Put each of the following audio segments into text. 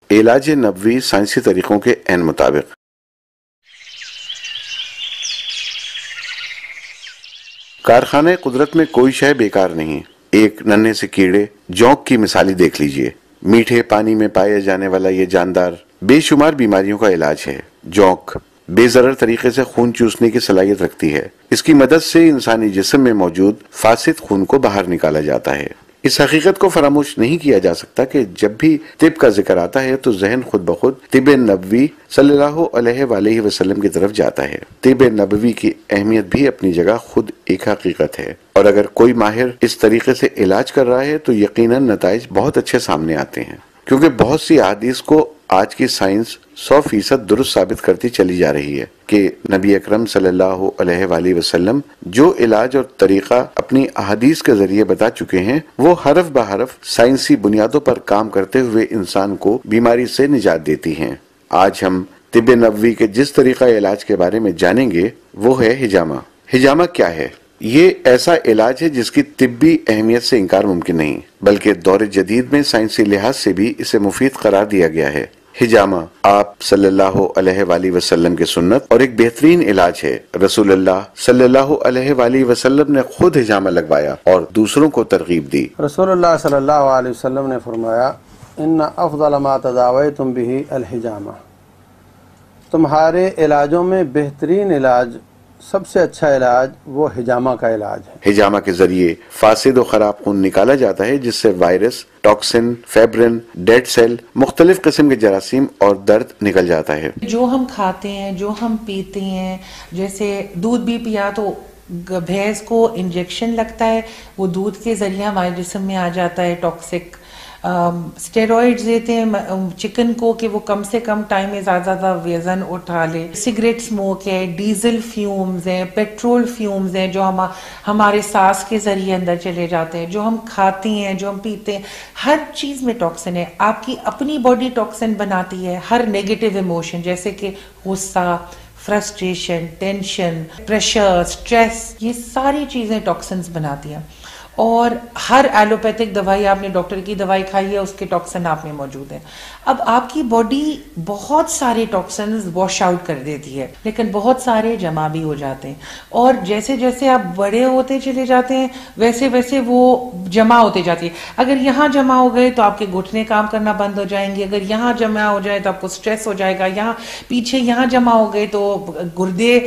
علاج نبوی سائنسی طریقوں کے عین مطابق۔ کارخانہ قدرت میں کوئی شے بیکار نہیں۔ ایک ننھے سے کیڑے جونک کی مثالی دیکھ لیجئے۔ میٹھے پانی میں پایا جانے والا یہ جاندار بے شمار بیماریوں کا علاج ہے۔ جونک بے ضرر طریقے سے خون چوسنے کی صلاحیت رکھتی ہے۔ اس کی مدد سے انسانی جسم میں موجود فاسد خون کو باہر نکالا جاتا ہے۔ اس حقیقت کو فراموش نہیں کیا جا سکتا کہ جب بھی طب کا ذکر آتا ہے تو ذہن خود بخود طب نبوی صلی اللہ علیہ وآلہ وسلم کی طرف جاتا ہے۔ طب نبوی کی اہمیت بھی اپنی جگہ خود ایک حقیقت ہے، اور اگر کوئی ماہر اس طریقے سے علاج کر رہا ہے تو یقیناً نتائج بہت اچھے سامنے آتے ہیں، کیونکہ بہت سی احادیث کو آج کی سائنس 100% درست ثابت کرتی چلی جا رہی ہے کہ نبی اکرم صلی اللہ علیہ وآلہ وسلم جو علاج اور طریقہ اپنی احادیث کے ذریعے بتا چکے ہیں وہ حرف بحرف سائنسی بنیادوں پر کام کرتے ہوئے انسان کو بیماری سے نجات دیتی ہیں۔ آج ہم طب نبوی کے جس طریقہ علاج کے بارے میں جانیں گے وہ ہے حجامہ۔ حجامہ کیا ہے؟ یہ ایسا علاج ہے جس کی طبی اہمیت سے انکار ممکن نہیں، بلکہ دور جدید میں سائنسی لحاظ سے بھی اسے مفید قرار دیا گیا ہے۔ حجامہ آپ صلی اللہ علیہ وآلہ وسلم کی سنت اور ایک بہترین علاج ہے۔ رسول اللہ صلی اللہ علیہ وآلہ وسلم نے خود حجامہ لگوایا اور دوسروں کو ترغیب دی۔ رسول اللہ صلی اللہ علیہ وسلم نے فرمایا ان افضل ما تداویتم به الحجامہ، تمہارے علاجوں میں بہترین علاج، سب سے اچھا علاج وہ حجامہ کا علاج ہے۔ حجامہ کے ذریعے فاسد و خراب خون نکالا جاتا ہے جس سے وائرس، ٹاکسن، فیبرن، ڈیڈ سیل، مختلف قسم کے جراثیم اور درد نکل جاتا ہے۔ جو ہم کھاتے ہیں، جو ہم پیتے ہیں، جیسے دودھ بھی پیا تو بھینس کو انجیکشن لگتا ہے، وہ دودھ کے ذریعے ہمارے جسم میں آ جاتا ہے ٹاکسک۔ اسٹیرائڈز دیتے ہیں چکن کو کہ وہ کم سے کم ٹائم میں زیادہ وزن اٹھا لے۔ سگریٹ سموک ہے، ڈیزل فیومز ہیں، پیٹرول فیومز ہیں جو ہمارے سانس کے ذریعے اندر چلے جاتے ہیں، جو ہم کھاتے ہیں، جو ہم پیتے ہیں، ہر چیز میں ٹاکسن ہے۔ آپ کی اپنی باڈی ٹاکسن بناتی ہے۔ ہر نیگیٹو ایموشن جیسے کہ غصہ، فرسٹریشن، ٹینشن، پریشر، سٹریس، یہ ساری چیزیں ٹاکسنز بناتی ہیں۔ اور ہر ایلوپیتھک دوائی، آپ نے ڈاکٹر کی دوائی کھائی ہے، اس کے ٹاکسن آپ میں موجود ہیں۔ اب آپ کی باڈی بہت سارے ٹاکسنز واش آؤٹ کر دیتی ہے، لیکن بہت سارے جمع بھی ہو جاتے ہیں، اور جیسے جیسے آپ بڑے ہوتے چلے جاتے ہیں ویسے ویسے وہ جمع ہوتے جاتی ہے۔ اگر یہاں جمع ہو گئے تو آپ کے گھٹنے کام کرنا بند ہو جائیں گے، اگر یہاں جمع ہو جائے تو آپ کو سٹریس ہو جائے گا، یہاں پیچھے یہاں جمع ہو گئے تو گردے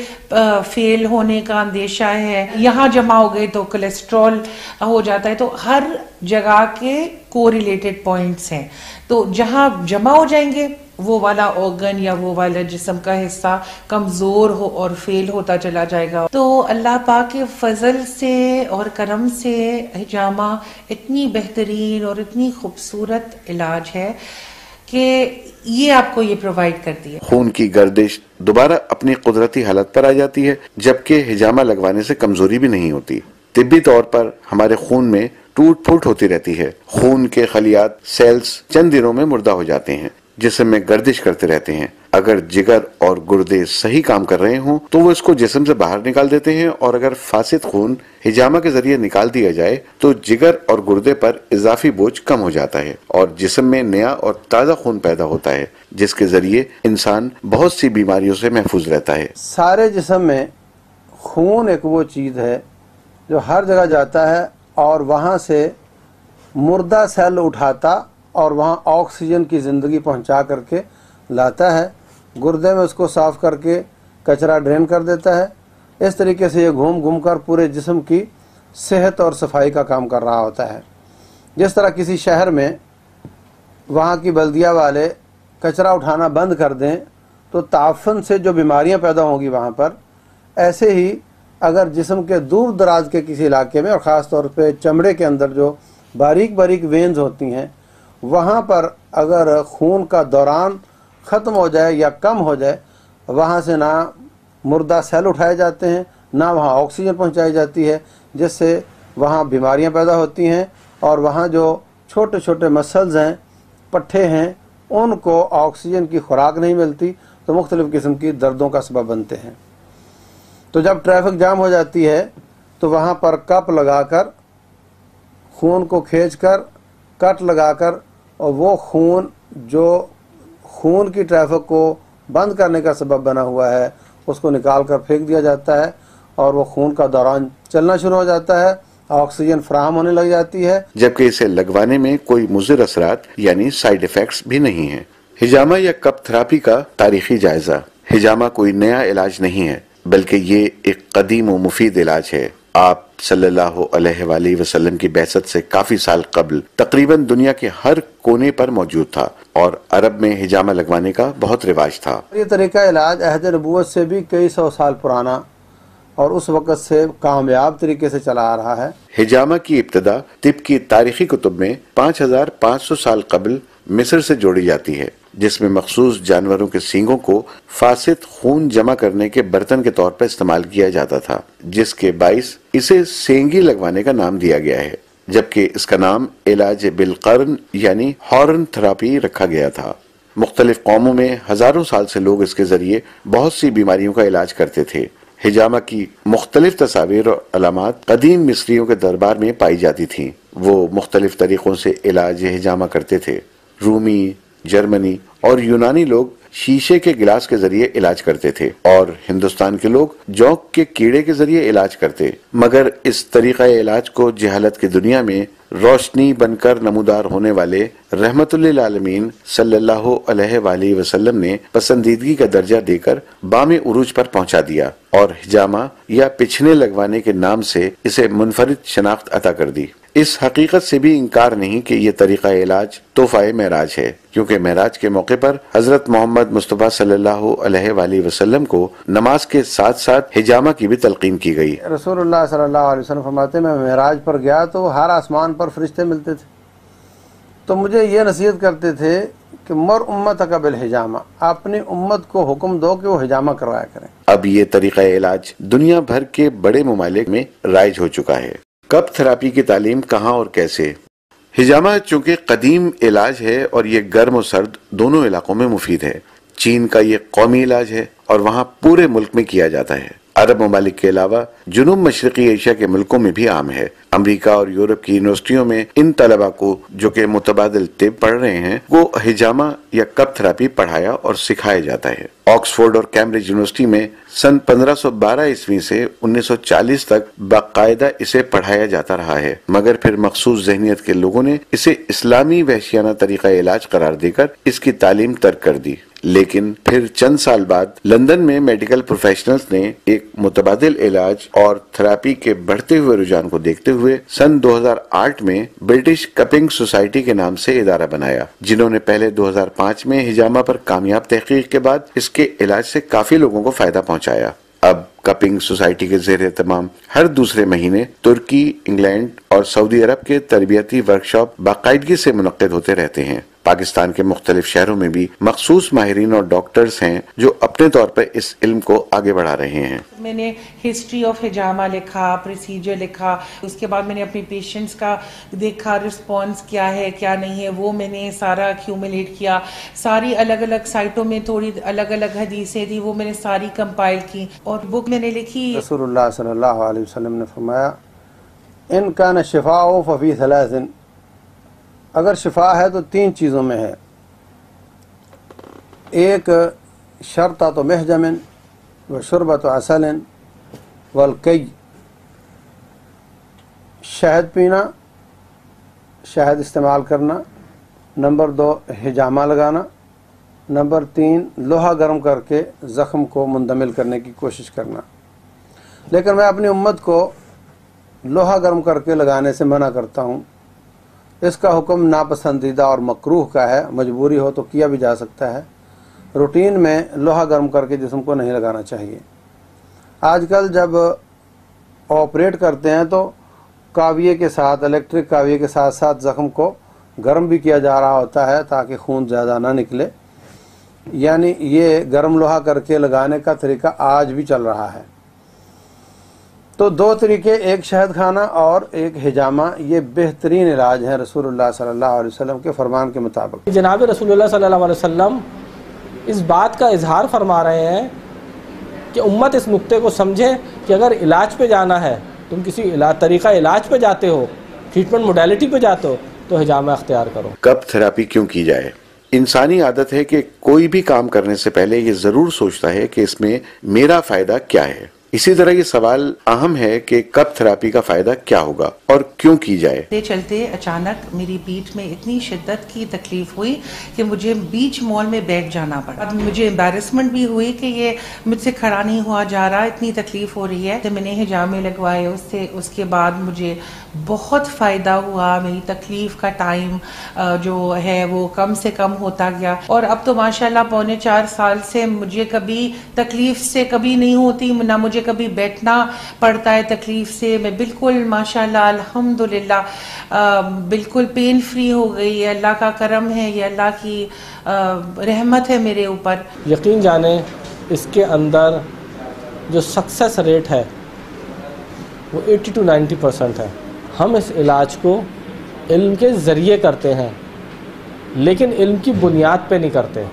فیل ہونے کا اندیشہ ہے، یہاں جمع ہو گئے تو کولیسٹرول ہو جاتا ہے۔ تو ہر جگہ کے کو ریلیٹڈ پوائنٹس ہیں، تو جہاں جمع ہو جائیں گے وہ والا آرگن یا وہ والا جسم کا حصہ کمزور ہو اور فیل ہوتا چلا جائے گا۔ تو اللہ پاک کے فضل سے اور کرم سے حجامہ اتنی بہترین اور اتنی خوبصورت علاج ہے کہ یہ آپ کو یہ پرووائڈ کرتی ہے۔ خون کی گردش دوبارہ اپنی قدرتی حالت پر آ جاتی ہے، جبکہ حجامہ لگوانے سے کمزوری بھی نہیں ہوتی۔ طبی طور پر ہمارے خون میں ٹوٹ پھوٹ ہوتی رہتی ہے۔ خون کے خلیات، سیلز چند دنوں میں مردہ ہو جاتے ہیں، جسم میں گردش کرتے رہتے ہیں۔ اگر جگر اور گردے صحیح کام کر رہے ہوں تو وہ اس کو جسم سے باہر نکال دیتے ہیں، اور اگر فاسد خون حجامہ کے ذریعے نکال دیا جائے تو جگر اور گردے پر اضافی بوجھ کم ہو جاتا ہے اور جسم میں نیا اور تازہ خون پیدا ہوتا ہے، جس کے ذریعے انسان بہت سی بیماریوں سے محفوظ رہتا ہے۔ سارے جسم میں خون ایک وہ چیز ہے جو ہر جگہ جاتا ہے اور وہاں سے مردہ سیل اٹھاتا اور وہاں آکسیجن کی زندگی پہنچا کر کے لاتا ہے، گردے میں اس کو صاف کر کے کچرا ڈرین کر دیتا ہے۔ اس طریقے سے یہ گھوم گھوم کر پورے جسم کی صحت اور صفائی کا کام کر رہا ہوتا ہے۔ جس طرح کسی شہر میں وہاں کی بلدیہ والے کچرا اٹھانا بند کر دیں تو تعفن سے جو بیماریاں پیدا ہوں گی وہاں پر، ایسے ہی اگر جسم کے دور دراز کے کسی علاقے میں اور خاص طور پہ چمڑے کے اندر جو باریک باریک وینز ہوتی ہیں وہاں پر اگر خون کا دوران ختم ہو جائے یا کم ہو جائے، وہاں سے نہ مردہ سیل اٹھائے جاتے ہیں، نہ وہاں آکسیجن پہنچائی جاتی ہے، جس سے وہاں بیماریاں پیدا ہوتی ہیں، اور وہاں جو چھوٹے چھوٹے مسلز ہیں، پٹھے ہیں، ان کو آکسیجن کی خوراک نہیں ملتی تو مختلف قسم کی دردوں کا سبب بنتے ہیں۔ تو جب ٹریفک جام ہو جاتی ہے تو وہاں پر کپ لگا کر خون کو کھینچ کر کٹ لگا کر، اور وہ خون جو خون کی ٹریفک کو بند کرنے کا سبب بنا ہوا ہے اس کو نکال کر پھینک دیا جاتا ہے اور وہ خون کا دوران چلنا شروع ہو جاتا ہے، آکسیجن فراہم ہونے لگ جاتی ہے، جبکہ اسے لگوانے میں کوئی مضر اثرات یعنی سائیڈ ایفیکٹس بھی نہیں ہیں۔ ہجامہ یا کپ تھراپی کا تاریخی جائزہ۔ ہجامہ کوئی نیا علاج نہیں ہے بلکہ یہ ایک قدیم و مفید علاج ہے۔ آپ صلی اللہ علیہ وآلہ وسلم کی بعثت سے کافی سال قبل تقریباً دنیا کے ہر کونے پر موجود تھا اور عرب میں ہجامہ لگوانے کا بہت رواج تھا۔ یہ طریقہ علاج عہد نبوت سے بھی کئی سو سال پرانا اور اس وقت سے کامیاب طریقے سے چلا آ رہا ہے۔ ہجامہ کی ابتدا طب کی تاریخی کتب میں 5500 سال قبل مصر سے جوڑی جاتی ہے، جس میں مخصوص جانوروں کے سینگوں کو فاسد خون جمع کرنے کے برتن کے طور پر استعمال کیا جاتا تھا، جس کے باعث اسے سینگی لگوانے کا نام دیا گیا ہے، جبکہ اس کا نام علاج بالقرن یعنی ہارن تھراپی رکھا گیا تھا۔ مختلف قوموں میں ہزاروں سال سے لوگ اس کے ذریعے بہت سی بیماریوں کا علاج کرتے تھے۔ ہجامہ کی مختلف تصاویر اور علامات قدیم مصریوں کے دربار میں پائی جاتی تھیں۔ وہ مختلف طریقوں سے علاج ہجامہ کرتے تھے۔ رومی، جرمنی اور یونانی لوگ شیشے کے گلاس کے ذریعے علاج کرتے تھے اور ہندوستان کے لوگ جونک کے کیڑے کے ذریعے علاج کرتے، مگر اس طریقہ علاج کو جہالت کی دنیا میں روشنی بن کر نمودار ہونے والے رحمت للعالمین صلی اللہ علیہ وآلہ وسلم نے پسندیدگی کا درجہ دے کر بام عروج پر پہنچا دیا اور ہجامہ یا پچھنے لگوانے کے نام سے اسے منفرد شناخت عطا کر دی۔ اس حقیقت سے بھی انکار نہیں کہ یہ طریقہ علاج تحفہ معراج ہے، کیونکہ معراج کے موقع پر حضرت محمد مصطفیٰ صلی اللہ علیہ وآلہ وسلم کو نماز کے ساتھ ساتھ ہجامہ کی بھی تلقین کی گئی۔ رسول اللہ صلی اللہ علیہ وسلم فرماتے ہیں میں معراج پر گیا تو ہر آسمان پر فرشتے ملتے تھے، تو مجھے یہ نصیحت کرتے تھے کہ مر امتک بالحجامہ، اپنی امت کو حکم دو کہ وہ ہجامہ کروایا کریں۔ اب یہ طریقہ علاج دنیا بھر کے بڑے ممالک میں رائج ہو چکا ہے۔ کپ تھراپی کی تعلیم کہاں اور کیسے؟ ہجامہ چونکہ قدیم علاج ہے اور یہ گرم و سرد دونوں علاقوں میں مفید ہے۔ چین کا یہ قومی علاج ہے اور وہاں پورے ملک میں کیا جاتا ہے۔ عرب ممالک کے علاوہ جنوب مشرقی ایشیا کے ملکوں میں بھی عام ہے۔ امریکہ اور یورپ کی یونیورسٹیوں میں ان طلباء کو جو کہ متبادل طب پڑھ رہے ہیں وہ ہجامہ یا کپ تھراپی پڑھایا اور سکھایا جاتا ہے۔ آکسفورڈ اور کیمبرج یونیورسٹی میں سن 1512 عیسوی سے 1940 تک باقاعدہ اسے پڑھایا جاتا رہا ہے، مگر پھر مخصوص ذہنیت کے لوگوں نے اسے اسلامی وحشیانہ طریقہ علاج قرار دے کر اس کی تعلیم ترک کر دی۔ لیکن پھر چند سال بعد لندن میں میڈیکل پروفیشنلز نے ایک متبادل علاج اور تھراپی کے بڑھتے ہوئے رجحان کو دیکھتے ہوئے سن 2008 میں برٹش کپنگ سوسائٹی کے نام سے ادارہ بنایا، جنہوں نے پہلے 2005 میں ہجامہ پر کامیاب تحقیق کے بعد اس کے علاج سے کافی لوگوں کو فائدہ پہنچایا۔ اب کپنگ سوسائٹی کے زیر اہتمام ہر دوسرے مہینے ترکی، انگلینڈ اور سعودی عرب کے تربیتی ورکشاپ باقاعدگی سے منعقد ہوتے رہتے ہیں۔ پاکستان کے مختلف شہروں میں بھی مخصوص ماہرین اور ڈاکٹرز ہیں جو اپنے طور پر اس علم کو آگے بڑھا رہے ہیں۔ میں نے ہسٹری آف ہجامہ لکھا، پروسیجر لکھا، اس کے بعد میں نے اپنے پیشنٹس کا دیکھا رسپانس کیا ہے کیا نہیں ہے، وہ میں نے سارا ایکیومولیٹ کیا، ساری الگ الگ سائٹوں میں تھوڑی الگ الگ حدیثیں تھی وہ میں نے ساری کمپائل کی اور بک میں نے لکھی۔ رسول اللہ صلی اللہ علیہ وسلم نے فرمایا ان کان شفاء ففی ثلاث، اگر شفا ہے تو 3 چیزوں میں ہے، ایک شرطۃ محجم و شربۃ عسل والکی، شہد پینا، شہد استعمال کرنا، نمبر 2 ہجامہ لگانا، نمبر 3 لوہا گرم کر کے زخم کو مندمل کرنے کی کوشش کرنا۔ لیکن میں اپنی امت کو لوہا گرم کر کے لگانے سے منع کرتا ہوں، اس کا حکم ناپسندیدہ اور مکروہ کا ہے، مجبوری ہو تو کیا بھی جا سکتا ہے، روٹین میں لوہا گرم کر کے جسم کو نہیں لگانا چاہیے۔ آج کل جب آپریٹ کرتے ہیں تو کاویے کے ساتھ، الیکٹرک کاویے کے ساتھ ساتھ زخم کو گرم بھی کیا جا رہا ہوتا ہے تاکہ خون زیادہ نہ نکلے، یعنی یہ گرم لوہا کر کے لگانے کا طریقہ آج بھی چل رہا ہے۔ تو 2 طریقے، ایک شہد کھانا اور ایک ہجامہ، یہ بہترین علاج ہے رسول اللہ صلی اللہ علیہ وسلم کے فرمان کے مطابق۔ جناب رسول اللہ صلی اللہ علیہ وسلم اس بات کا اظہار فرما رہے ہیں کہ امت اس نقطے کو سمجھے کہ اگر علاج پہ جانا ہے، تم کسی طریقہ علاج پہ جاتے ہو، ٹریٹمنٹ موڈیلٹی پہ جاتے ہو، تو ہجامہ اختیار کرو۔ کپ تھراپی کیوں کی جائے؟ انسانی عادت ہے کہ کوئی بھی کام کرنے سے پہلے یہ ضرور سوچتا ہے کہ اس میں میرا فائدہ کیا ہے. اسی طرح یہ سوال اہم ہے کہ کب تھراپی کا فائدہ کیا ہوگا اور کیوں کی جائے. چلتے اچانک میری پیٹھ میں اتنی شدت کی تکلیف ہوئی کہ مجھے بیچ مال میں بیٹھ جانا پڑا. مجھے امبیرسمنٹ بھی ہوئی کہ یہ مجھ سے کھڑا نہیں ہوا جا رہا, اتنی تکلیف ہو رہی ہے. میں نے حجامے لگوائے, اس کے بعد مجھے بہت فائدہ ہوا. میری تکلیف کا ٹائم جو ہے وہ کم سے کم ہوتا گیا, اور اب تو ماشاءاللہ 3.25 سال سے مجھے کبھی تکلیف سے کبھی نہیں ہوتی, نہ مجھے کبھی بیٹھنا پڑتا ہے تکلیف سے. میں بالکل ماشاءاللہ الحمدللہ بالکل پین فری ہو گئی. یہ اللہ کا کرم ہے, یہ اللہ کی رحمت ہے میرے اوپر. یقین جانیں اس کے اندر جو سکسیس ریٹ ہے وہ 80 to 90% ہے. ہم اس علاج کو علم کے ذریعے کرتے ہیں, لیکن علم کی بنیاد پہ نہیں کرتے,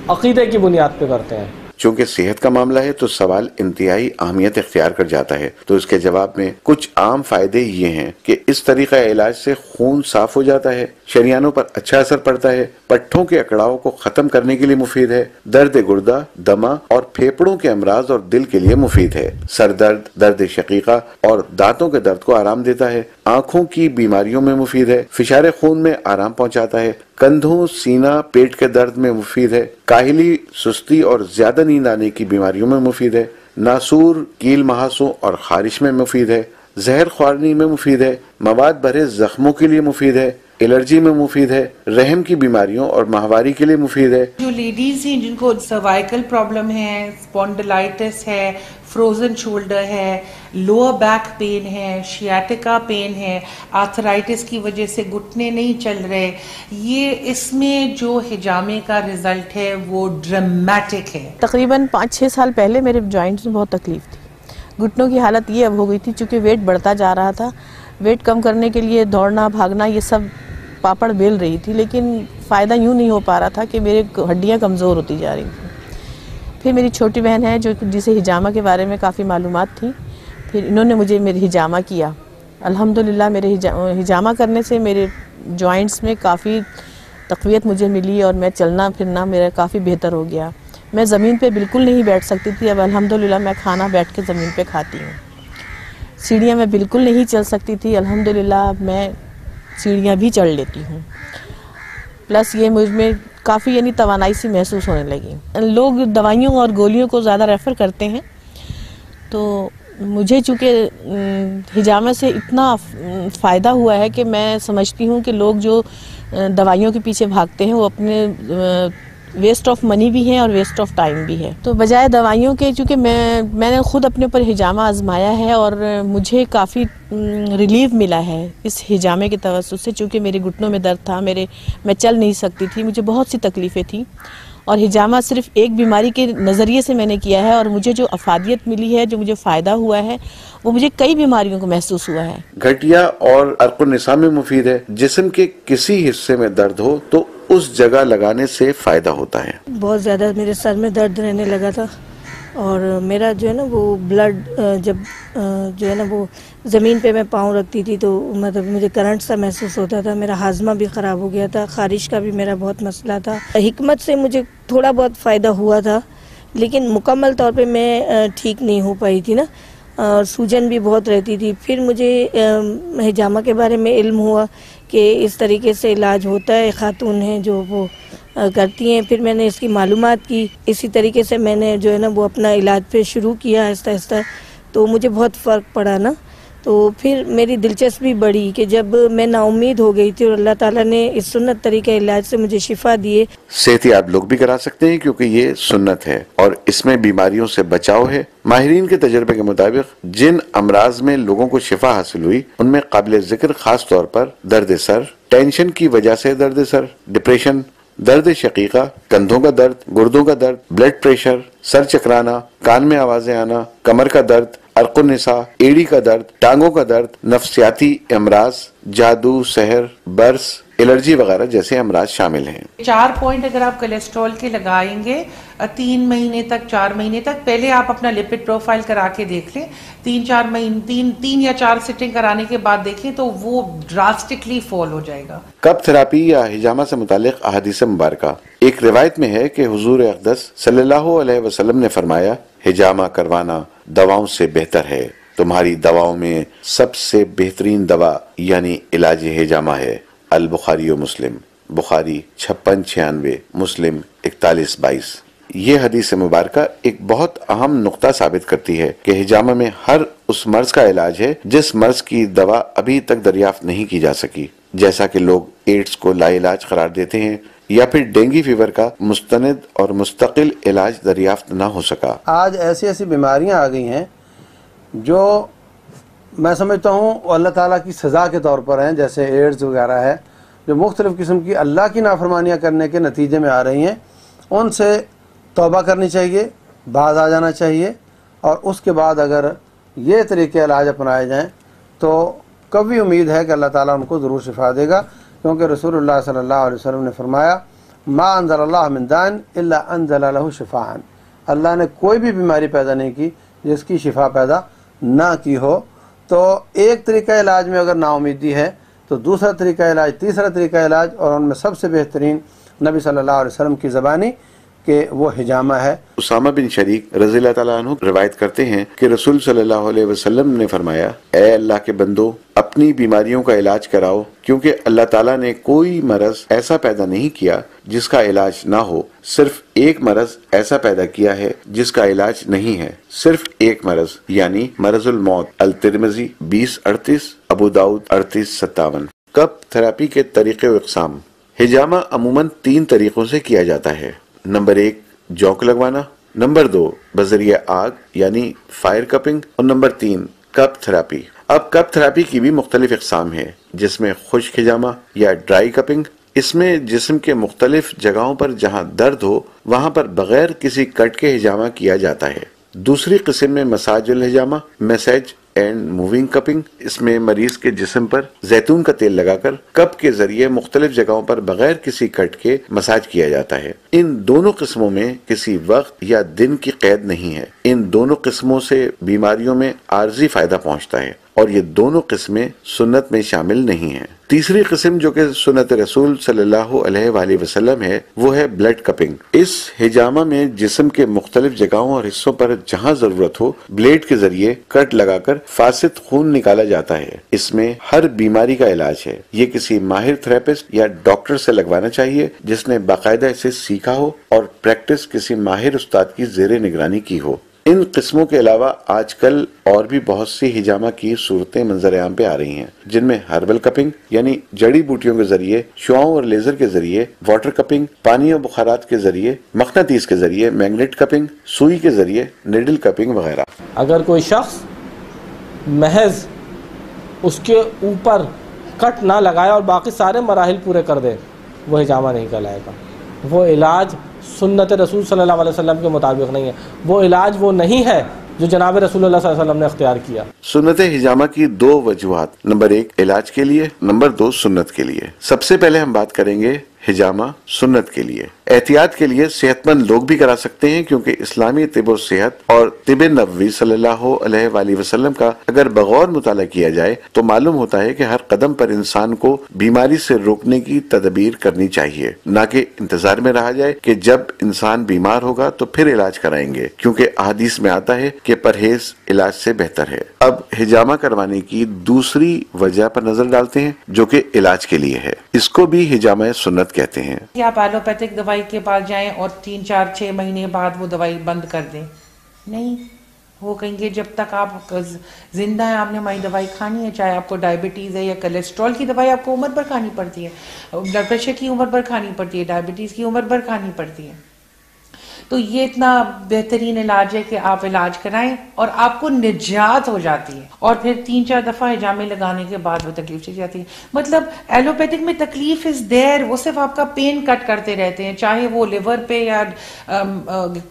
عقیدے کی بنیاد پہ کرتے ہیں. چونکہ صحت کا معاملہ ہے تو سوال انتہائی اہمیت اختیار کر جاتا ہے. تو اس کے جواب میں کچھ عام فائدے یہ ہیں کہ اس طریقہ علاج سے خون صاف ہو جاتا ہے, شریانوں پر اچھا اثر پڑتا ہے, پٹھوں کے اکڑاؤ کو ختم کرنے کے لیے مفید ہے, درد گردہ, دمہ اور پھیپڑوں کے امراض اور دل کے لیے مفید ہے, سر درد, درد شقیقہ اور دانتوں کے درد کو آرام دیتا ہے, آنکھوں کی بیماریوں میں مفید ہے, فشار خون میں آرام پہنچاتا ہے, کندھوں, سینہ, پیٹ کے درد میں مفید ہے, کاہلی, سستی اور زیادہ نیند آنے کی بیماریوں میں مفید ہے, ناسور, کیل مہاسوں اور خارش میں مفید ہے, زہر خوارنی میں مفید ہے, مواد بھرے زخموں کے لیے مفید ہے, الرجی میں مفید ہے, رحم کی بیماریوں اور ماہواری کے لیے مفید ہے. جو لیڈیز ہیں جن کو سروائیکل پرابلم ہے, اسپونڈلائٹس ہے, فروزن شولڈر ہے, لوور بیک پین ہے, شیاٹیکا پین ہے, آرتھرائٹس کی وجہ سے گھٹنے نہیں چل رہے, یہ اس میں جو حجامے کا رزلٹ ہے وہ ڈرامیٹک ہے. تقریباً 5-6 سال پہلے میرے جوائنٹس میں بہت تکلیف تھی. گھٹنوں کی حالت یہ اب ہو گئی تھی چونکہ ویٹ بڑھتا جا رہا تھا. ویٹ کم کرنے کے لیے دوڑنا بھاگنا یہ سب پاپڑ بیل رہی تھی, لیکن فائدہ یوں نہیں ہو پا رہا تھا کہ میرے ہڈیاں کمزور ہوتی جا رہی تھیں. پھر میری چھوٹی بہن ہے جسے حجامہ کے بارے میں کافی معلومات تھی, پھر انہوں نے مجھے میری حجامہ کیا. الحمدللہ میرے حجامہ کرنے سے میرے جوائنٹس میں کافی تقویت مجھے ملی اور میں چلنا پھرنا میرا کافی بہتر ہو گیا. میں زمین پہ بالکل نہیں بیٹھ سکتی تھی, اب الحمدللہ میں کھانا بیٹھ کے زمین پہ کھاتی ہوں. سیڑھیاں میں بالکل نہیں چل سکتی تھی, الحمدللہ اب میں سیڑھیاں بھی چڑھ لیتی ہوں. پلس یہ مجھ میں کافی یعنی توانائی سی محسوس ہونے لگی. لوگ دوائیوں اور گولیوں کو زیادہ ریفر کرتے ہیں, تو مجھے چونکہ حجامہ سے اتنا فائدہ ہوا ہے کہ میں سمجھتی ہوں کہ لوگ جو دوائیوں کے پیچھے بھاگتے ہیں وہ اپنے ویسٹ آف منی بھی ہیں اور ویسٹ آف ٹائم بھی ہے. تو بجائے دوائیوں کے, چونکہ میں نے خود اپنے اوپر حجامہ آزمایا ہے اور مجھے کافی ریلیف ملا ہے اس حجامے کے توسط سے. چونکہ میرے گھٹنوں میں درد تھا, میں چل نہیں سکتی تھی, مجھے بہت سی تکلیفیں تھیں, اور حجامہ صرف ایک بیماری کے نظریے سے میں نے کیا ہے, اور مجھے جو افادیت ملی ہے, جو مجھے فائدہ ہوا ہے, وہ مجھے کئی بیماریوں کو محسوس ہوا ہے. گھٹیا اور عرق النساء میں مفید ہے. جسم کے کسی حصے میں درد ہو تو اس جگہ لگانے سے فائدہ ہوتا ہے. بہت زیادہ میرے سر میں درد رہنے لگا تھا, اور میرا جو ہے نا وہ بلڈ جب جو ہے نا وہ زمین پہ میں پاؤں رکھتی تھی تو مطلب مجھے کرنٹ سا محسوس ہوتا تھا. میرا ہاضمہ بھی خراب ہو گیا تھا, خارش کا بھی میرا بہت مسئلہ تھا. حکمت سے مجھے تھوڑا بہت فائدہ ہوا تھا, لیکن مکمل طور پہ میں ٹھیک نہیں ہو پائی تھی نا, اور سوجن بھی بہت رہتی تھی. پھر مجھے حجامہ کے بارے میں علم ہوا کہ اس طریقے سے علاج ہوتا ہے, خاتون ہیں جو وہ کرتی ہیں. پھر میں نے اس کی معلومات کی, اسی طریقے سے میں نے جو ہے نا وہ اپنا علاج پہ شروع کیا آہستہ آہستہ, تو مجھے بہت فرق پڑا نا. تو پھر میری دلچسپی بڑھی کہ جب میں نا امید ہو گئی تھی اور اللہ تعالیٰ نے اس سنت طریقہ علاج سے مجھے شفا دیے. صحت یاب لوگ بھی کرا سکتے ہیں کیونکہ یہ سنت ہے اور اس میں بیماریوں سے بچاؤ ہے. ماہرین کے تجربے کے مطابق جن امراض میں لوگوں کو شفا حاصل ہوئی ان میں قابل ذکر خاص طور پر درد سر, ٹینشن کی وجہ سے درد سر, ڈپریشن, درد شقیقہ, کندھوں کا درد, گردوں کا درد, بلڈ پریشر, سر چکرانا, کان میں آوازیں آنا, کمر کا درد, عرق النساء, ایڑی کا درد, ٹانگوں کا درد, نفسیاتی امراض, جادو, سحر, برس, الرجی وغیرہ جیسے امراض شامل ہیں۔ 4 پوائنٹ اگر آپ کولیسٹرول کے لگائیں گے 3 مہینے تک 4 مہینے تک، پہلے آپ اپنا لپڈ پروفائل کرا کے دیکھ لیں، 3 یا 4 سٹنگ کرانے کے بعد دیکھیں تو وہ ڈراسٹکلی فال ہو جائے گا۔ کپ تھراپی یا ہجامہ سے متعلق احادیث مبارکہ۔ ایک روایت میں ہے کہ حضور اقدس صلی اللہ علیہ وسلم نے فرمایا، ہجامہ کروانا دواؤں سے بہتر ہے، تمہاری دواؤں میں سب سے بہترین دوا یعنی علاج ہجامہ ہے۔ البخاری و مسلم، بخاری 5696، مسلم 4122۔ یہ حدیث مبارکہ ایک بہت اہم نقطہ ثابت کرتی ہے کہ ہجامہ میں ہر اس مرض کا علاج ہے جس مرض کی دوا ابھی تک دریافت نہیں کی جا سکی، جیسا کہ لوگ ایڈز کو لا علاج قرار دیتے ہیں یا پھر ڈینگی فیور کا مستند اور مستقل علاج دریافت نہ ہو سکا۔ آج ایسی بیماریاں آ گئی ہیں جو میں سمجھتا ہوں اللہ تعالیٰ کی سزا کے طور پر ہیں، جیسے ایڈز وغیرہ ہے، جو مختلف قسم کی اللہ کی نافرمانیاں کرنے کے نتیجے میں آ رہی ہیں۔ ان سے توبہ کرنی چاہیے، باز آ جانا چاہیے، اور اس کے بعد اگر یہ طریقے علاج اپنائے جائیں تو کبھی امید ہے کہ اللہ تعالیٰ ان کو ضرور شفا دے گا، کیونکہ رسول اللہ صلی اللہ علیہ وسلم نے فرمایا، ما انزل اللہ من داء الا انزل له شفاء، اللہ نے کوئی بھی بیماری پیدا نہیں کی جس کی شفا پیدا نہ کی ہو۔ تو ایک طریقہ علاج میں اگر نا امیدی ہے تو دوسرا طریقہ علاج، تیسرا طریقہ علاج، اور ان میں سب سے بہترین نبی صلی اللہ علیہ وسلم کی زبانی کہ وہ ہجامہ ہے۔ اسامہ بن شریک رضی اللہ تعالیٰ عنہ روایت کرتے ہیں کہ رسول صلی اللہ علیہ وسلم نے فرمایا، اے اللہ کے بندو، اپنی بیماریوں کا علاج کراؤ، کیونکہ اللہ تعالیٰ نے کوئی مرض ایسا پیدا نہیں کیا جس کا علاج نہ ہو، صرف ایک مرض ایسا پیدا کیا ہے جس کا علاج نہیں ہے، صرف ایک مرض، یعنی مرض الموت۔ الترمذی 2038، ابو داؤد 3857۔ کپ تھراپی کے طریقے و اقسام۔ ہجامہ عموماً 3 طریقوں سے کیا جاتا ہے۔ نمبر 1 جوک لگوانا، نمبر 2 بذریعہ آگ یعنی فائر کپنگ، اور نمبر 3 کپ تھراپی۔ اب کپ تھراپی کی بھی مختلف اقسام ہیں، جس میں خشک ہجامہ یا ڈرائی کپنگ، اس میں جسم کے مختلف جگہوں پر جہاں درد ہو وہاں پر بغیر کسی کٹ کے ہجامہ کیا جاتا ہے۔ دوسری قسم میں مساج الہجامہ، میسج اینڈ موونگ کپنگ، اس میں مریض کے جسم پر زیتون کا تیل لگا کر کپ کے ذریعے مختلف جگہوں پر بغیر کسی کٹ کے مساج کیا جاتا ہے۔ ان دونوں قسموں میں کسی وقت یا دن کی قید نہیں ہے۔ ان دونوں قسموں سے بیماریوں میں عارضی فائدہ پہنچتا ہے، اور یہ دونوں قسمیں سنت میں شامل نہیں ہیں۔ تیسری قسم جو کہ سنت رسول صلی اللہ علیہ وآلہ وسلم ہے، وہ ہے بلڈ کپنگ۔ اس ہجامہ میں جسم کے مختلف جگہوں اور حصوں پر جہاں ضرورت ہو بلیڈ کے ذریعے کٹ لگا کر فاسد خون نکالا جاتا ہے۔ اس میں ہر بیماری کا علاج ہے۔ یہ کسی ماہر تھراپسٹ یا ڈاکٹر سے لگوانا چاہیے جس نے باقاعدہ اسے سیکھا ہو اور پریکٹس کسی ماہر استاد کی زیر نگرانی کی ہو۔ ان قسموں کے علاوہ آج کل اور بھی بہت سی ہجامہ کی صورتیں منظر عام پہ آ رہی ہیں، جن میں ہربل کپنگ یعنی جڑی بوٹیوں کے ذریعے، شعاؤں اور لیزر کے ذریعے، واٹر کپنگ پانی اور بخارات کے ذریعے، مقناطیس کے ذریعے، میگنیٹ کپنگ سوئی کے ذریعے، نیڈل کپنگ وغیرہ۔ اگر کوئی شخص محض اس کے اوپر کٹ نہ لگائے اور باقی سارے مراحل پورے کر دے، وہ ہجامہ نہیں کہلائے گا۔ وہ علاج سنت رسول صلی اللہ علیہ وسلم کے مطابق نہیں ہے، وہ علاج وہ نہیں ہے جو جناب رسول اللہ صلی اللہ علیہ وسلم نے اختیار کیا۔ سنت ہجامہ کی 2 وجوہات، نمبر 1 علاج کے لیے، نمبر 2 سنت کے لیے۔ سب سے پہلے ہم بات کریں گے ہجامہ سنت کے لیے۔ احتیاط کے لیے صحت مند لوگ بھی کرا سکتے ہیں، کیونکہ اسلامی طب و صحت اور طب نبوی صلی اللہ علیہ وآلہ وسلم کا اگر بغور مطالعہ کیا جائے تو معلوم ہوتا ہے کہ ہر قدم پر انسان کو بیماری سے روکنے کی تدبیر کرنی چاہیے، نہ کہ انتظار میں رہا جائے کہ جب انسان بیمار ہوگا تو پھر علاج کرائیں گے، کیونکہ احادیث میں آتا ہے کہ پرہیز علاج سے بہتر ہے۔ اب ہجامہ کروانے کی دوسری وجہ پر نظر ڈالتے ہیں جو کہ علاج کے لیے ہے۔ اس کو بھی ہجامہ سنت کہتے ہیں۔ آپ ایلوپیتھک دوائی کے پاس جائیں اور 3 4 6 مہینے بعد وہ دوائی بند کر دیں، نہیں، وہ کہیں گے جب تک آپ زندہ ہیں آپ نے ہماری دوائی کھانی ہے، چاہے آپ کو ڈائبٹیز ہے یا کولیسٹرول کی دوائی آپ کو عمر بھر کھانی پڑتی ہے، بلڈ پریشر کی عمر بھر کھانی پڑتی ہے، ڈائبٹیز کی عمر بھر کھانی پڑتی ہے۔ تو یہ اتنا بہترین علاج ہے کہ آپ علاج کرائیں اور آپ کو نجات ہو جاتی ہے، اور پھر 3 4 دفعہ ہجامے لگانے کے بعد وہ تکلیف چلی جاتی ہے۔ مطلب ایلوپیتھک میں تکلیف از دیر، وہ صرف آپ کا پین کٹ کرتے رہتے ہیں، چاہے وہ لیور پہ یا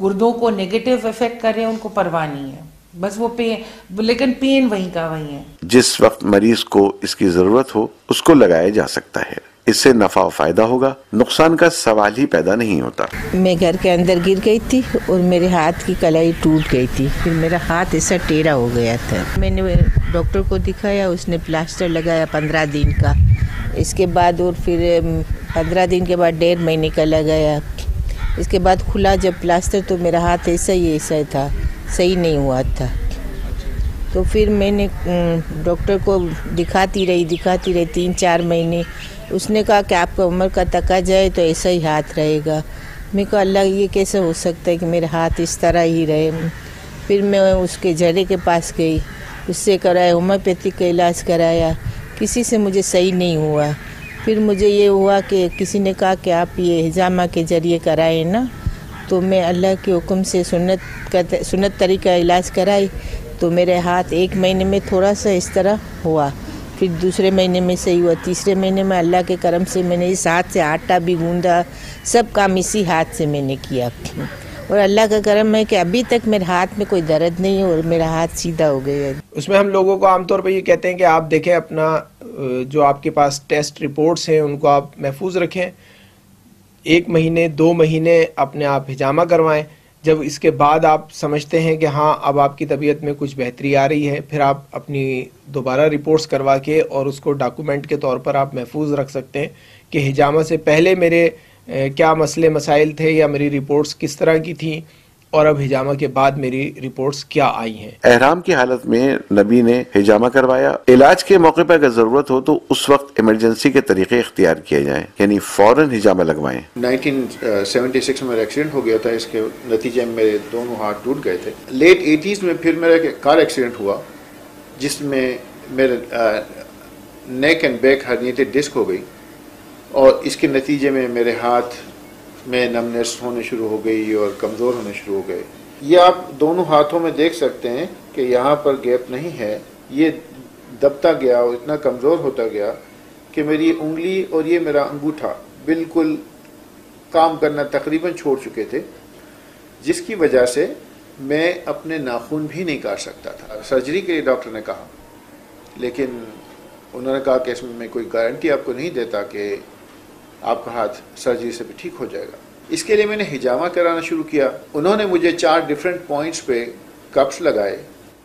گردوں کو نیگیٹو افیکٹ کرے، ان کو پرواہ نہیں ہے، بس وہ پین، لیکن پین وہیں کا وہیں ہے۔ جس وقت مریض کو اس کی ضرورت ہو اس کو لگایا جا سکتا ہے۔ اس سے نفع و فائدہ ہوگا، نقصان کا سوال ہی پیدا نہیں ہوتا۔ میں گھر کے اندر گر گئی تھی اور میرے ہاتھ کی کلائی ٹوٹ گئی تھی، پھر میرا ہاتھ ایسا ٹیڑھا ہو گیا تھا۔ میں نے ڈاکٹر کو دکھایا، اس نے پلاسٹر لگایا 15 دن کا، اس کے بعد اور پھر 15 دن کے بعد 1.5 مہینے کا لگایا، اس کے بعد کھلا جب پلاسٹر تو میرا ہاتھ ایسا ہی تھا، صحیح نہیں ہوا تھا۔ تو پھر میں نے ڈاکٹر کو دکھاتی رہی 3-4 مہینے، اس نے کہا کہ آپ کا عمر کا تقاضا ہے تو ایسا ہی ہاتھ رہے گا۔ میں کہا اللہ یہ کیسے ہو سکتا ہے کہ میرا ہاتھ اس طرح ہی رہے۔ پھر میں اس کے جڑے کے پاس گئی، اس سے کرایا، ہومیوپیتھک کا علاج کرایا، کسی سے مجھے صحیح نہیں ہوا۔ پھر مجھے یہ ہوا کہ کسی نے کہا کہ آپ یہ حجامہ کے ذریعے کرائیں نا، تو میں اللہ کے حکم سے سنت طریقہ علاج کرائی، تو میرے ہاتھ 1 مہینے میں تھوڑا سا اس طرح ہوا، پھر دوسرے مہینے میں صحیح ہوا، تیسرے مہینے میں اللہ کے کرم سے میں نے اس ہاتھ سے آٹا بھی گوندا، سب کام اسی ہاتھ سے میں نے کیا، اور اللہ کا کرم ہے کہ ابھی تک میرے ہاتھ میں کوئی درد نہیں ہے اور میرا ہاتھ سیدھا ہو گیا ہے۔ اس میں ہم لوگوں کو عام طور پہ یہ کہتے ہیں کہ آپ دیکھیں اپنا جو آپ کے پاس ٹیسٹ رپورٹس ہیں ان کو آپ محفوظ رکھیں، 1 مہینے 2 مہینے اپنے آپ حجامہ کروائیں، جب اس کے بعد آپ سمجھتے ہیں کہ ہاں اب آپ کی طبیعت میں کچھ بہتری آ رہی ہے، پھر آپ اپنی دوبارہ رپورٹس کروا کے اور اس کو ڈاکومنٹ کے طور پر آپ محفوظ رکھ سکتے ہیں کہ حجامہ سے پہلے میرے کیا مسئلے مسائل تھے یا میری رپورٹس کس طرح کی تھیں، اور اب حجامہ کے بعد میری رپورٹس کیا آئی ہیں۔ احرام کی حالت میں نبی نے حجامہ کروایا۔ علاج کے موقع پر اگر ضرورت ہو تو اس وقت ایمرجنسی کے طریقے اختیار کیے جائیں، یعنی فوراً حجامہ لگوائیں۔ 1976 میں میرا ایکسیڈنٹ ہو گیا تھا، اس کے نتیجے میں میرے دونوں ہاتھ ٹوٹ گئے تھے۔ لیٹ 80s میں پھر میرا کار ایکسیڈنٹ ہوا جس میں میرے نیک اینڈ بیک ہرنیٹڈ ڈسک ہو گئی، اور اس کے نتیجے میں میرے ہاتھ میں نمنس ہونے شروع ہو گئی اور کمزور ہونے شروع ہو گئے۔ یہ آپ دونوں ہاتھوں میں دیکھ سکتے ہیں کہ یہاں پر گیپ نہیں ہے، یہ دبتا گیا اور اتنا کمزور ہوتا گیا کہ میری انگلی اور یہ میرا انگوٹھا بالکل کام کرنا تقریباً چھوڑ چکے تھے، جس کی وجہ سے میں اپنے ناخن بھی نہیں کاٹ سکتا تھا۔ سرجری کے لیے ڈاکٹر نے کہا، لیکن انہوں نے کہا کہ اس میں کوئی گارنٹی آپ کو نہیں دیتا کہ آپ کا ہاتھ سرجری سے بھی ٹھیک ہو جائے گا۔ اس کے لیے میں نے حجامہ کرانا شروع کیا۔ انہوں نے مجھے 4 ڈیفرنٹ پوائنٹس پہ کپس لگائے،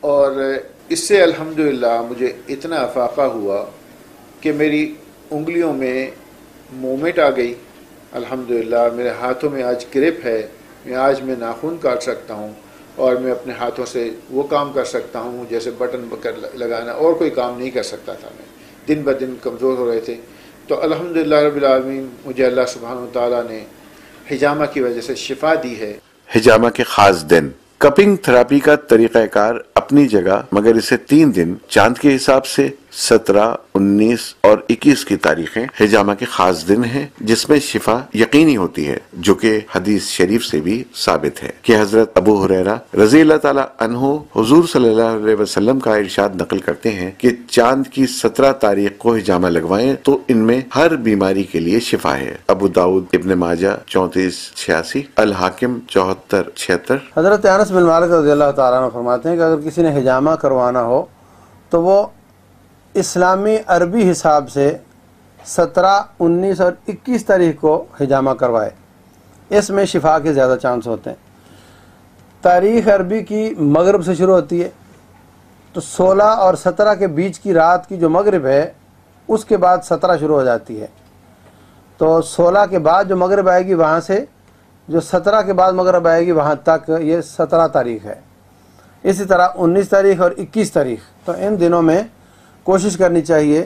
اور اس سے الحمدللہ مجھے اتنا افاقہ ہوا کہ میری انگلیوں میں موومنٹ آ گئی۔ الحمدللہ میرے ہاتھوں میں آج گرپ ہے، آج میں ناخن کاٹ سکتا ہوں، اور میں اپنے ہاتھوں سے وہ کام کر سکتا ہوں جیسے بٹن لگانا، اور کوئی کام نہیں کر سکتا تھا۔ میں دن بہ دن کمزور ہو رہے تھے، تو الحمدللہ رب العالمین مجھے اللہ سبحانہ وتعالیٰ نے حجامہ کی وجہ سے شفا دی ہے۔ حجامہ کے خاص دن۔ کپنگ تھراپی کا طریقہ کار اپنی جگہ، مگر اسے 3 دن چاند کے حساب سے 17، 19 اور 21 کی تاریخیں حجامہ کے خاص دن ہیں، جس میں شفا یقینی ہوتی ہے، جو کہ حدیث شریف سے بھی ثابت ہے کہ حضرت ابو ہریرہ رضی اللہ تعالی عنہ حضور صلی اللہ علیہ وسلم کا ارشاد نقل کرتے ہیں کہ چاند کی 17 تاریخ کو حجامہ لگوائیں تو ان میں ہر بیماری کے لیے شفا ہے۔ ابو داؤد، ابن ماجہ 3486، الحاکم 7476۔ حضرت انس بن مالک رضی اللہ تعالیٰ عنہ فرماتے ہیں کہ اگر کسی نے حجامہ کروانا ہو تو وہ اسلامی عربی حساب سے 17، 19 اور 21 تاریخ کو حجامہ کروائے، اس میں شفا کے زیادہ چانس ہوتے ہیں۔ تاریخ عربی کی مغرب سے شروع ہوتی ہے، تو 16 اور 17 کے بیچ کی رات کی جو مغرب ہے اس کے بعد 17 شروع ہو جاتی ہے، تو 16 کے بعد جو مغرب آئے گی وہاں سے جو 17 کے بعد مغرب آئے گی وہاں تک یہ 17 تاریخ ہے۔ اسی طرح 19 تاریخ اور 21 تاریخ، تو ان دنوں میں کوشش کرنی چاہیے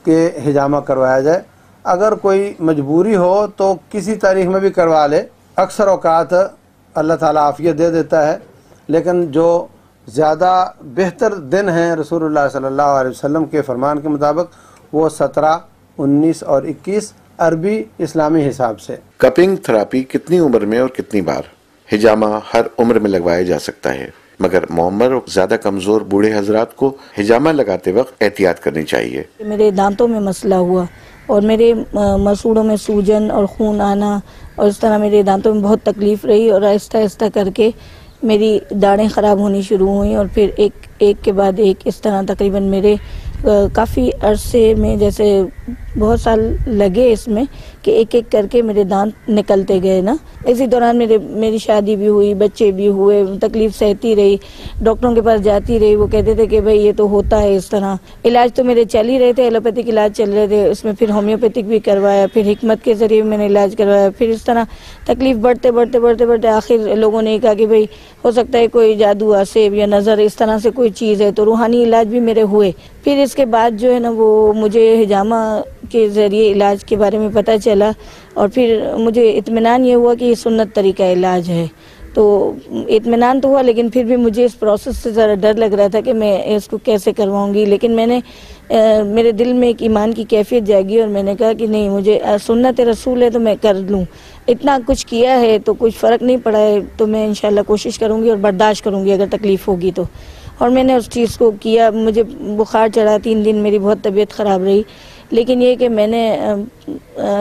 کہ حجامہ کروایا جائے۔ اگر کوئی مجبوری ہو تو کسی تاریخ میں بھی کروا لے، اکثر اوقات اللہ تعالیٰ عافیت دے دیتا ہے، لیکن جو زیادہ بہتر دن ہیں رسول اللہ صلی اللہ علیہ وسلم کے فرمان کے مطابق وہ 17، 19 اور 21 عربی اسلامی حساب سے۔ کپنگ تھراپی کتنی عمر میں اور کتنی بار؟ حجامہ ہر عمر میں لگوایا جا سکتا ہے، مگر معمر اور زیادہ کمزور بوڑھے حضرات کو حجامہ لگاتے وقت احتیاط کرنی چاہیے۔ میرے دانتوں میں مسئلہ ہوا اور میرے مسوڑوں میں سوجن اور خون آنا، اور اس طرح میرے دانتوں میں بہت تکلیف رہی، اور آہستہ آہستہ کر کے میری داڑیں خراب ہونی شروع ہوئیں، اور پھر ایک کے بعد ایک اس طرح تقریباً میرے کافی عرصے میں جیسے بہت سال لگے اس میں کہ ایک ایک کر کے میرے دانت نکلتے گئے نا. اسی دوران میری شادی بھی ہوئی, بچے بھی ہوئے, تکلیف سہتی رہی, ڈاکٹروں کے پاس جاتی رہی. وہ کہتے تھے کہ بھائی یہ تو ہوتا ہے اس طرح. علاج تو میرے چل ہی رہے تھے, ایلوپیتھک علاج چل رہے تھے, اس میں پھر ہومیوپیتھک بھی کروایا, پھر حکمت کے ذریعے میں نے علاج کروایا. پھر اس طرح تکلیف بڑھتے بڑھتے بڑھتے بڑھتے آخر لوگوں نے کہا کہ بھائی ہو سکتا ہے کوئی جادو آسیب یا نظر اس طرح سے کوئی چیز ہے, تو روحانی علاج بھی میرے ہوئے. پھر اس کے بعد جو ہے نا وہ مجھے حجامہ کے ذریعے علاج کے بارے میں پتہ چلا, اور پھر مجھے اطمینان یہ ہوا کہ یہ سنت طریقہ علاج ہے. تو اطمینان تو ہوا, لیکن پھر بھی مجھے اس پروسیس سے ذرا ڈر لگ رہا تھا کہ میں اس کو کیسے کرواؤں گی. لیکن میں نے میرے دل میں ایک ایمان کی کیفیت جاگی, اور میں نے کہا کہ نہیں, مجھے سنت رسول ہے تو میں کر لوں. اتنا کچھ کیا ہے تو کچھ فرق نہیں پڑا ہے, تو میں انشاءاللہ کوشش کروں گی اور برداشت کروں گی اگر تکلیف ہوگی تو. اور میں نے اس چیز کو کیا. مجھے بخار چڑھا, 3 دن میری بہت طبیعت خراب رہی, لیکن یہ کہ میں نے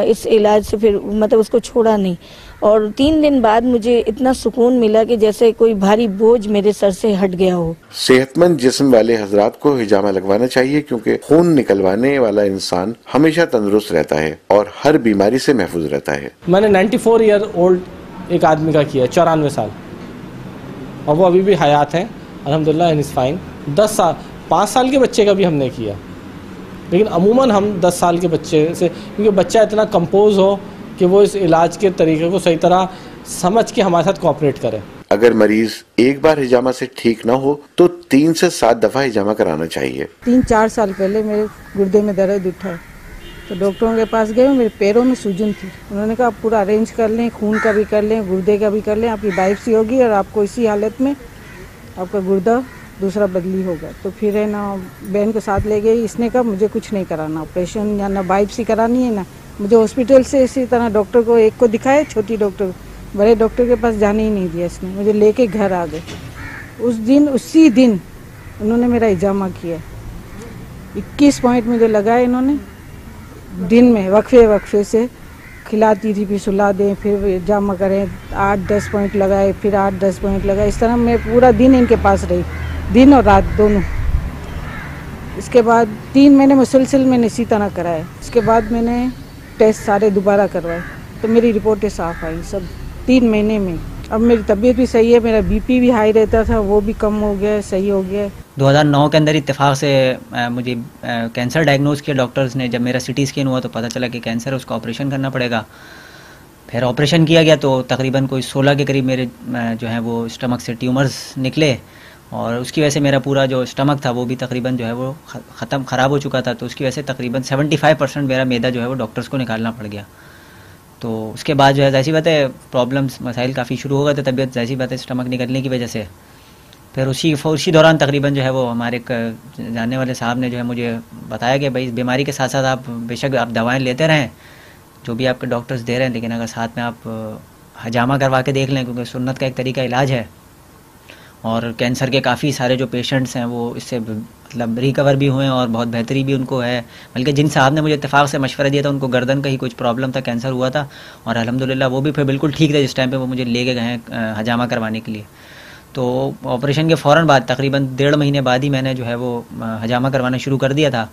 اس علاج سے پھر مطلب اس کو چھوڑا نہیں. اور 3 دن بعد مجھے اتنا سکون ملا کہ جیسے کوئی بھاری بوجھ میرے سر سے ہٹ گیا ہو. صحت مند جسم والے حضرات کو حجامہ لگوانا چاہیے, کیونکہ خون نکلوانے والا انسان ہمیشہ تندرست رہتا ہے اور ہر بیماری سے محفوظ رہتا ہے. میں نے 94 ایئر اولڈ ایک آدمی کا کیا, 94 سال, اور وہ ابھی بھی حیات ہیں الحمدللہ, اینڈ از فائن. 5 سال کے بچے کا بھی ہم نے کیا, لیکن عموماً ہم 10 سال کے بچے سے, کیونکہ بچہ اتنا کمپوز ہو کہ وہ اس علاج کے طریقے کو صحیح طرح سمجھ کے ہمارے ساتھ کوآپریٹ کرے. اگر مریض ایک بار حجامہ سے ٹھیک نہ ہو تو 3 سے 7 دفعہ حجامہ کرانا چاہیے. 3-4 سال پہلے میرے گردے میں درد اٹھا, تو ڈاکٹروں کے پاس گئے, میرے پیروں میں سوجن تھی. انہوں نے کہا آپ پورا ارینج کر لیں, خون کا بھی کر لیں, گردے کا بھی کر لیں, آپ کی بائپسی ہوگی اور آپ کو اسی حالت میں آپ کا گردہ دوسرا بدلی ہوگا. تو پھر ہے نا بہن کو ساتھ لے گئی, اس نے کہا مجھے کچھ نہیں کرانا, آپریشن یا نہ بائپسی کرانی ہے, نہ مجھے ہاسپٹل سے اسی طرح ڈاکٹر کو ایک کو دکھایا, چھوٹی ڈاکٹر, بڑے ڈاکٹر کے پاس جانے ہی نہیں دیا. اس نے مجھے لے کے گھر آ گئے. اسی دن انہوں نے میرا حجامہ کیا. 21 پوائنٹ مجھے لگائے انہوں نے دن میں, وقفے سے کھلاتی تھی, پھر سلا دیں, پھر حجامہ کریں, 8-10 پوائنٹ لگائے, پھر 8-10 پوائنٹ لگائے. اس طرح میں پورا دن ان کے پاس رہی, دن اور رات دونوں. اس کے بعد 3 مہینے مسلسل میں نے اسی طرح کرایا. اس کے بعد میں نے ٹیسٹ سارے دوبارہ کروائے, تو میری رپورٹیں صاف آئیں سب 3 مہینے میں. اب میری طبیعت بھی صحیح ہے, میرا بی پی بھی ہائی رہتا تھا وہ بھی کم ہو گیا, صحیح ہو گیا. 2009 کے اندر اتفاق سے مجھے کینسر ڈائگنوز کیا ڈاکٹرز نے. جب میرا CT اسکین ہوا تو پتہ چلا کہ کینسر ہے, اس کو آپریشن کرنا پڑے گا. پھر آپریشن کیا گیا تو تقریباً کوئی 16 کے قریب میرے جو ہیں وہ اسٹمک سے ٹیومرز نکلے, اور اس کی وجہ سے میرا پورا جو اسٹمک تھا وہ بھی تقریباً جو ہے وہ خراب ہو چکا تھا. تو اس کی وجہ سے تقریباً 75% میرا میدا جو ہے وہ ڈاکٹرز کو نکالنا پڑ گیا. تو اس کے بعد جو ہے ظاہر سی بات ہے پرابلمس مسائل کافی شروع ہو گئے تھے, طبیعت ظاہر سی بات ہے اسٹمک نکلنے کی وجہ سے. پھر اسی دوران تقریباً جو ہے وہ ہمارے ایک جاننے والے صاحب نے جو ہے مجھے بتایا کہ بھائی اس بیماری کے ساتھ ساتھ آپ بے شک آپ دوائیں لیتے رہیں جو بھی آپ کے ڈاکٹرز دے رہے ہیں, لیکن اگر ساتھ میں آپ حجامہ کروا کے دیکھ لیں, کیونکہ سنت کا ایک طریقہ علاج ہے. اور کینسر کے کافی سارے جو پیشنٹس ہیں وہ اس سے مطلب ریکور بھی ہوئے ہیں اور بہت بہتری بھی ان کو ہے. بلکہ جن صاحب نے مجھے اتفاق سے مشورہ دیا تھا ان کو گردن کا ہی کچھ پرابلم تھا, کینسر ہوا تھا, اور الحمدللہ وہ بھی پھر بالکل ٹھیک تھے. جس ٹائم پہ وہ مجھے لے کے گئے ہیں حجامہ کروانے کے لیے, تو آپریشن کے فوراً بعد تقریباً 1.5 مہینے بعد ہی میں نے جو ہے وہ حجامہ کروانا شروع کر دیا تھا.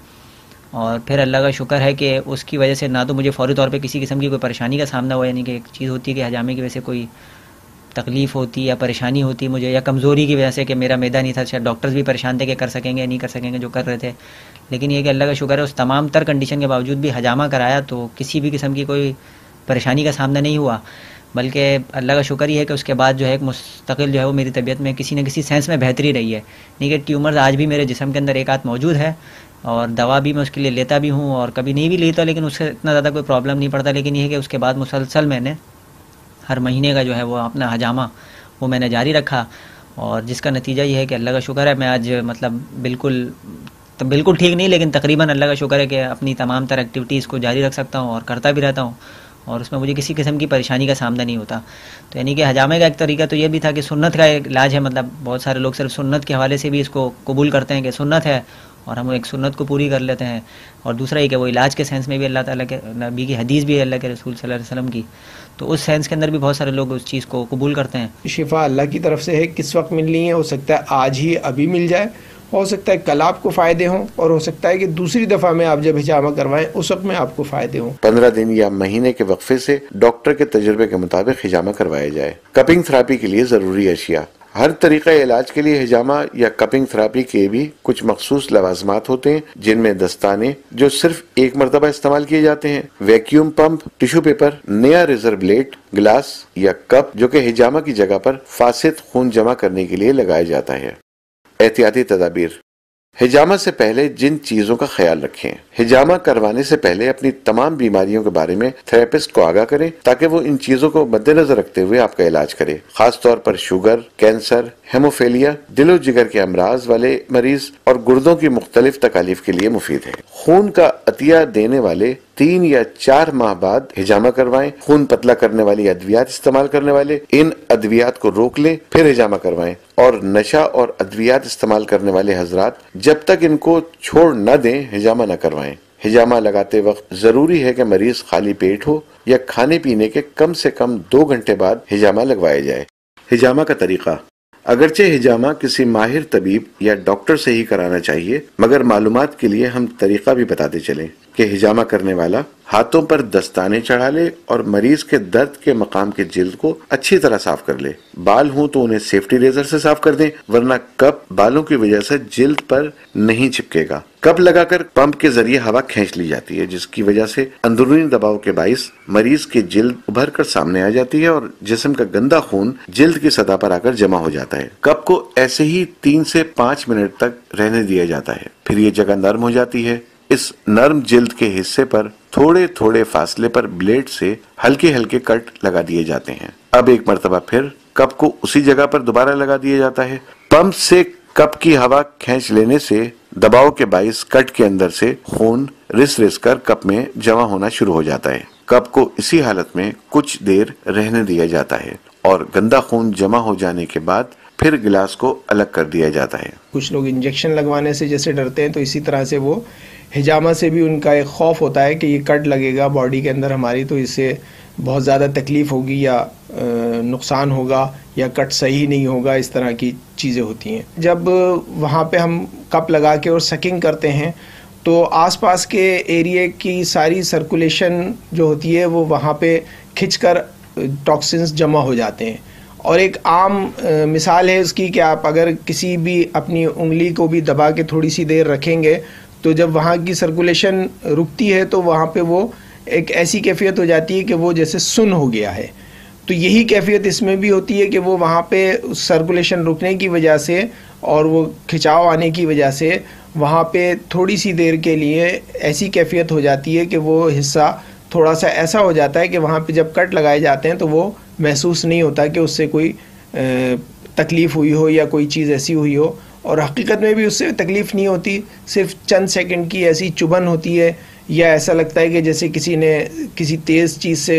اور پھر اللہ کا شکر ہے کہ اس کی وجہ سے نہ تو مجھے فوری طور پہ کسی قسم کی کوئی پریشانی کا سامنا ہوا, یعنی کہ ایک چیز ہوتی ہے کہ حجامے کی وجہ سے کوئی تکلیف ہوتی یا پریشانی ہوتی مجھے, یا کمزوری کی وجہ سے کہ میرا میدا نہیں تھا. شاید ڈاکٹرز بھی پریشان تھے کہ کر سکیں گے یا نہیں کر سکیں گے جو کر رہے تھے. لیکن یہ کہ اللہ کا شکر ہے اس تمام تر کنڈیشن کے باوجود بھی حجامہ کرایا تو کسی بھی قسم کی کوئی پریشانی کا سامنا نہیں ہوا. بلکہ اللہ کا شکر یہ ہے کہ اس کے بعد جو ہے ایک مستقل جو ہے وہ میری طبیعت میں کسی نہ کسی سینس میں بہتری رہی ہے. نہیں کہ ٹیومرز آج بھی میرے جسم کے اندر ایک آدھ موجود ہے, اور دوا بھی میں اس کے لیے لیتا بھی ہوں, اور کبھی نہیں بھی لیتا, لیکن اس سے اتنا زیادہ کوئی پرابلم نہیں پڑتا. لیکن یہ ہے کہ اس کے بعد مسلسل میں نے ہر مہینے کا جو ہے وہ اپنا حجامہ وہ میں نے جاری رکھا, اور جس کا نتیجہ یہ ہے کہ اللہ کا شکر ہے میں آج مطلب بالکل ٹھیک نہیں, لیکن تقریباً اللہ کا شکر ہے کہ اپنی تمام تر ایکٹیویٹیز کو جاری رکھ سکتا ہوں اور کرتا بھی رہتا ہوں, اور اس میں مجھے کسی قسم کی پریشانی کا سامنا نہیں ہوتا. تو یعنی کہ حجامے کا ایک طریقہ تو یہ بھی تھا کہ سنت کا ایک علاج ہے. مطلب بہت سارے لوگ صرف سنت کے حوالے سے بھی اس کو قبول کرتے ہیں کہ سنت ہے, اور ہم ایک سنت کو پوری کر لیتے ہیں. اور دوسرا یہ کہ وہ علاج کے سینس میں بھی اللہ تعالیٰ کے نبی کی حدیث بھی ہے, اللہ کے رسول صلی اللہ علیہ وسلم کی, تو اس سینس کے اندر بھی بہت سارے لوگ اس چیز کو قبول کرتے ہیں. شفا اللہ کی طرف سے ہے, کس وقت ملنی ہے, ہو سکتا ہے آج ہی ابھی مل جائے, ہو سکتا ہے کل آپ کو فائدے ہوں اور ہو سکتا ہے کہ دوسری دفعہ میں آپ جب حجامہ کروائیں اس وقت میں آپ کو فائدے ہوں۔ 15 دن یا مہینے کے وقفے سے ڈاکٹر کے تجربے کے مطابق حجامہ کروایا جائے۔ کپنگ تھراپی کے لیے ضروری اشیاء۔ ہر طریقہ علاج کے لیے حجامہ یا کپنگ تھراپی کے بھی کچھ مخصوص لوازمات ہوتے ہیں، جن میں دستانے جو صرف ایک مرتبہ استعمال کیے جاتے ہیں، ویکیوم پمپ، ٹیشو پیپر، نیا ریزر بلیڈ، گلاس یا کپ جو کہ حجامہ کی جگہ پر فاسد خون جمع کرنے کے لیے لگایا جاتا ہے۔ احتیاطی تدابیر۔ حجامہ سے پہلے جن چیزوں کا خیال رکھیں۔ حجامہ کروانے سے پہلے اپنی تمام بیماریوں کے بارے میں تھراپسٹ کو آگاہ کریں تاکہ وہ ان چیزوں کو مد نظر رکھتے ہوئے آپ کا علاج کرے۔ خاص طور پر شوگر، کینسر، ہیموفیلیا، دل و جگر کے امراض والے مریض اور گردوں کی مختلف تکالیف کے لیے مفید ہے۔ خون کا عطیہ دینے والے 3 یا 4 ماہ بعد حجامہ کروائیں۔ خون پتلا کرنے والی ادویات استعمال کرنے والے ان ادویات کو روک لیں، پھر حجامہ کروائیں، اور نشہ اور ادویات استعمال کرنے والے حضرات جب تک ان کو چھوڑ نہ دیں حجامہ نہ کروائیں۔ حجامہ لگاتے وقت ضروری ہے کہ مریض خالی پیٹ ہو یا کھانے پینے کے کم سے کم 2 گھنٹے بعد حجامہ لگوایا جائے۔ حجامہ کا طریقہ۔ اگرچہ حجامہ کسی ماہر طبیب یا ڈاکٹر سے ہی کرانا چاہیے، مگر معلومات کے لیے ہم طریقہ بھی بتاتے چلیں کہ حجامہ کرنے والا ہاتھوں پر دستانے چڑھا لے اور مریض کے درد کے مقام کے جلد کو اچھی طرح صاف کر لے۔ بال ہوں تو انہیں سیفٹی ریزر سے صاف کر دیں، ورنہ کپ بالوں کی وجہ سے جلد پر نہیں چپکے گا۔ کپ لگا کر پمپ کے ذریعے ہوا کھینچ لی جاتی ہے، جس کی وجہ سے اندرونی دباؤ کے باعث مریض کی جلد ابھر کر سامنے آ جاتی ہے اور جسم کا گندا خون جلد کی سطح پر آ کر جمع ہو جاتا ہے۔ کپ کو ایسے ہی 3 سے 5 منٹ تک رہنے دیا جاتا ہے، پھر یہ جگہ نرم ہو جاتی ہے۔ اس نرم جلد کے حصے پر تھوڑے تھوڑے فاصلے پر بلیڈ سے ہلکے ہلکے کٹ لگا دیے جاتے ہیں۔ اب ایک مرتبہ پھر کپ کو اسی جگہ پر دوبارہ لگا دیا جاتا ہے۔ پمپ سے کپ کی ہوا کھینچ لینے سے دباؤ کے باعث کٹ کے اندر سے خون رس رس کر کپ میں جمع ہونا شروع ہو جاتا ہے۔ کپ کو اسی حالت میں کچھ دیر رہنے دیا جاتا ہے اور گندا خون جمع ہو جانے کے بعد پھر گلاس کو الگ کر دیا جاتا ہے۔ کچھ لوگ انجیکشن لگوانے سے جیسے ڈرتے ہیں، تو اسی طرح سے وہ حجامہ سے بھی ان کا ایک خوف ہوتا ہے کہ یہ کٹ لگے گا باڈی کے اندر ہماری، تو اس سے بہت زیادہ تکلیف ہوگی یا نقصان ہوگا یا کٹ صحیح نہیں ہوگا، اس طرح کی چیزیں ہوتی ہیں۔ جب وہاں پہ ہم کپ لگا کے اور سکنگ کرتے ہیں تو آس پاس کے ایریے کی ساری سرکولیشن جو ہوتی ہے وہ وہاں پہ کھنچ کر ٹاکسنز جمع ہو جاتے ہیں۔ اور ایک عام مثال ہے اس کی کہ آپ اگر کسی بھی اپنی انگلی کو بھی دبا کے تھوڑی سی دیر رکھیں گے تو جب وہاں کی سرکولیشن رکتی ہے تو وہاں پہ وہ ایک ایسی کیفیت ہو جاتی ہے کہ وہ جیسے سن ہو گیا ہے۔ تو یہی کیفیت اس میں بھی ہوتی ہے کہ وہ وہاں پہ سرکولیشن رکنے کی وجہ سے اور وہ کھچاؤ آنے کی وجہ سے وہاں پہ تھوڑی سی دیر کے لیے ایسی کیفیت ہو جاتی ہے کہ وہ حصہ تھوڑا سا ایسا ہو جاتا ہے کہ وہاں پہ جب کٹ لگائے جاتے ہیں تو وہ محسوس نہیں ہوتا کہ اس سے کوئی تکلیف ہوئی ہو یا کوئی چیز ایسی ہوئی ہو، اور حقیقت میں بھی اس سے تکلیف نہیں ہوتی، صرف چند سیکنڈ کی ایسی چبھن ہوتی ہے یا ایسا لگتا ہے کہ جیسے کسی نے کسی تیز چیز سے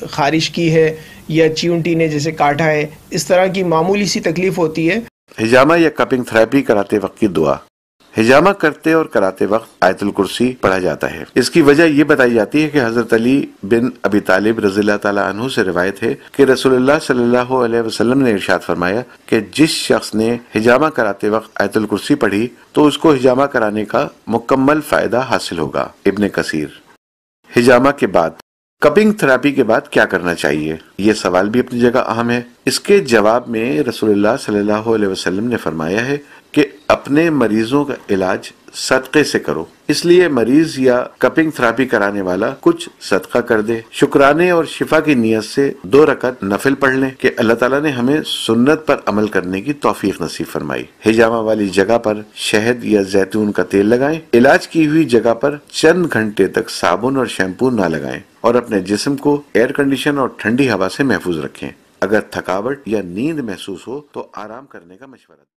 خارش کی ہے یا چیونٹی نے جیسے کاٹا ہے، اس طرح کی معمولی سی تکلیف ہوتی ہے۔ حجامہ یا کپنگ تھراپی کراتے وقت کی دعا۔ حجامہ کرتے اور کراتے وقت آیت الکرسی پڑھا جاتا ہے۔ اس کی وجہ یہ بتائی جاتی ہے کہ حضرت علی بن ابی طالب رضی اللہ تعالیٰ عنہ سے روایت ہے کہ رسول اللہ صلی اللہ علیہ وسلم نے ارشاد فرمایا کہ جس شخص نے حجامہ کراتے وقت آیت الکرسی پڑھی تو اس کو حجامہ کرانے کا مکمل فائدہ حاصل ہوگا۔ ابن کثیر۔ حجامہ کے بعد کپنگ تھراپی کے بعد کیا کرنا چاہیے؟ یہ سوال بھی اپنی جگہ اہم ہے۔ اس کے جواب میں رسول اللہ صلی اللہ علیہ وسلم نے فرمایا ہے کہ اپنے مریضوں کا علاج صدقے سے کرو، اس لیے مریض یا کپنگ تھراپی کرانے والا کچھ صدقہ کر دے۔ شکرانے اور شفا کی نیت سے 2 رکعت نفل پڑھ لیں کہ اللہ تعالیٰ نے ہمیں سنت پر عمل کرنے کی توفیق نصیب فرمائی۔ حجامہ والی جگہ پر شہد یا زیتون کا تیل لگائیں۔ علاج کی ہوئی جگہ پر چند گھنٹے تک صابن اور شیمپو نہ لگائیں اور اپنے جسم کو ایئر کنڈیشن اور ٹھنڈی ہوا سے محفوظ رکھیں۔ اگر تھکاوٹ یا نیند محسوس ہو تو آرام کرنے کا مشورہ دیں۔